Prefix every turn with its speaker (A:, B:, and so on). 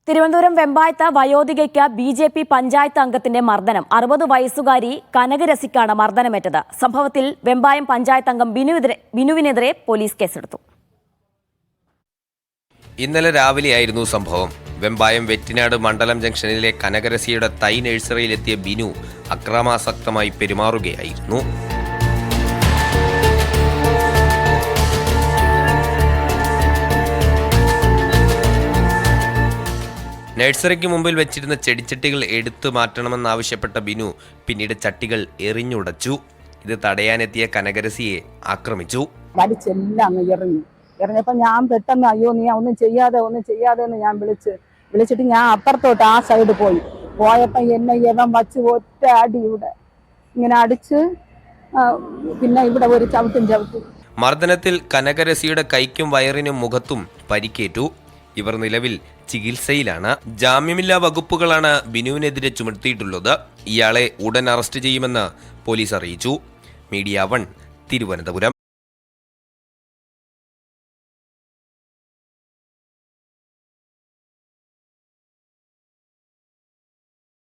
A: Thiruvananthapuram വെമ്പായത്ത് വയോധികയ്ക്ക് BJP. Panchayat അംഗത്തിന്റെ മർദ്ദനം. 60 വയസ്സുകാരി കനകരസിക്കാണ് മർദ്ദനമേറ്റത്. സംഭവത്തിൽ വെമ്പായം പഞ്ചായത്ത് അംഗം ബിനുവിനെതിരെ പോലീസ് കേസെടുത്തു.
B: ഇന്നലെ രാവിലെയായിരുന്നു സംഭവം. വെമ്പായം വെറ്റിനാട് മണ്ഡലം ജംഗ്ഷനിലെ കനകരസിയുടെ തൈ നഴ്സറിയിലെത്തിയ ബിനു അക്രമാസക്തമായി പെരുമാറുകയായിരുന്നു. നഴ്സറിക്ക് മുമ്പിൽ വെച്ചിരുന്ന ചെടിച്ചട്ടികൾ എടുത്തു മാറ്റണമെന്നാവശ്യപ്പെട്ട ബിനു പിന്നീട് ചട്ടികൾ എറിഞ്ഞുടച്ചു. ഇത് തടയാനെത്തിയ കനകരസിയെ ആക്രമിച്ചു.
C: വലിച്ചെല്ലാം എറിഞ്ഞപ്പോൾ ഞാൻ പെട്ടെന്ന് അയ്യോ നീ ഒന്നും ചെയ്യാതെ എന്ന് ഞാൻ വിളിച്ചിട്ട് ഞാൻ അപ്പുറത്തോട്ട് ആ സൈഡ് പോയപ്പോൾ എന്നെ ഇവൻ വച്ച് ഒറ്റ അടിയുടെ ഇങ്ങനെ അടിച്ച് പിന്നെ ഇവിടെ ഒരു ചവിട്ടി.
B: മർദ്ദനത്തിൽ കനകരസിയുടെ കൈക്കും വയറിനും മുഖത്തും പരിക്കേറ്റു. ഇവർ നിലവിൽ ചികിത്സയിലാണ്. ജാമ്യമില്ലാ വകുപ്പുകളാണ് ബിനുവിനെതിരെ ചുമത്തിയിട്ടുള്ളത്. ഇയാളെ ഉടൻ അറസ്റ്റ് ചെയ്യുമെന്ന് പോലീസ് അറിയിച്ചു. മീഡിയ 1 തിരുവനന്തപുരം.